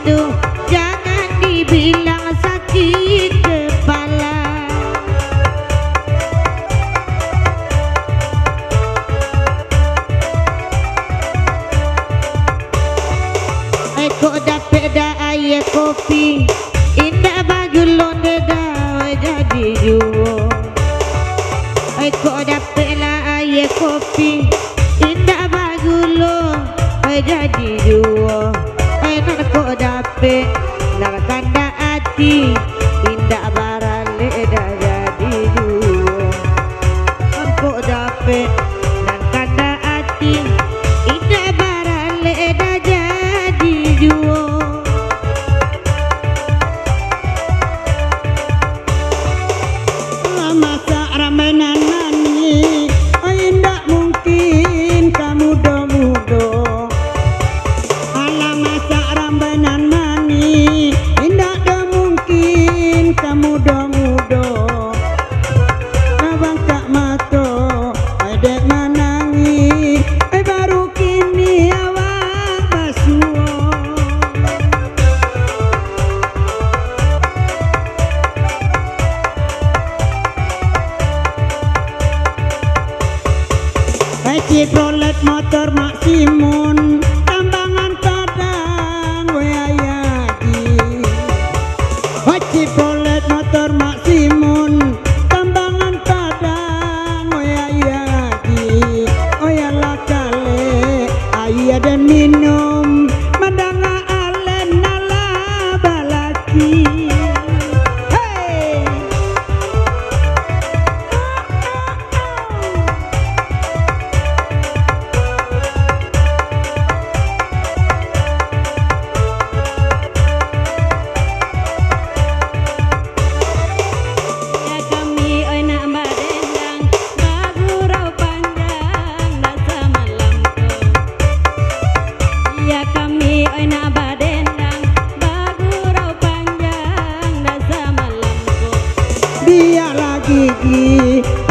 itu jangan dibilang sakit kepala. Kok dapet dah air kopi indah bagulon dah jadi juo. Kok dapet lah air kopi indah bagulon jadi juo. Nan kok dapet nak kanda hati indah barale dah jadi juo. Kok dapet nan kanda hati indah barale dah jadi juo. Masa ramenan nani indah mungkin kamu mudo. Alah masa ramenan nani indah mungkin kamu mudo. Abang tak mato adek manangi baru kini awak basuo. Ciprolet motor maksimum tambangan kadang weayagi. Ciprolet motor maksimum tambangan kadang weayagi. Oyalah kale ayah dan minum mandanga alen nala balaki. Dia lagi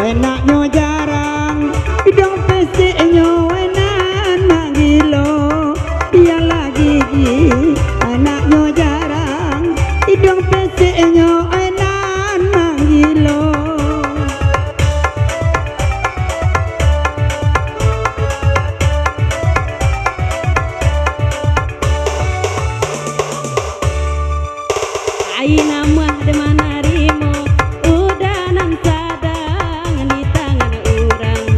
enaknya jarang, hidung pesiknya enak nagilo. Dia lagi enaknya jarang, hidung pesiknya enak nagilo. Aina mah de mana rimo udah nan sadang di tangan urang.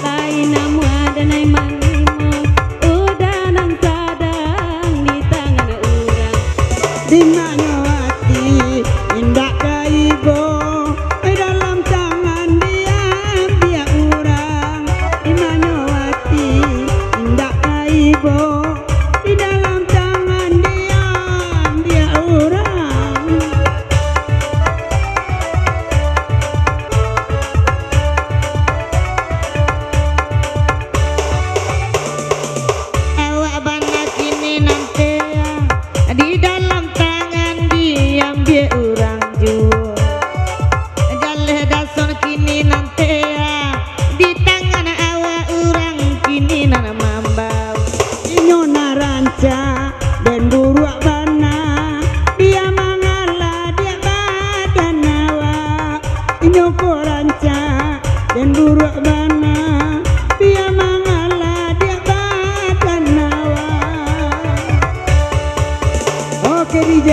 Aina mah de nai manimo udah nan sadang di tangan urang. Di mana hati indah kaibo dalam tangan dia urang. Di mana hati indah kaibo di dalam tangan dia urang. Awak banget kini nanti di dalam tangan diambil urang juo. Jaleh dason kini nanti di tangan awak urang kini nana mambau. Nyona ranca dan buruak bana dia mangala dia badan awak. Nyoko ranca dan buruak bana dia mangala dia badan awak. Oke DJ.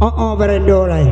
Oh berendolai.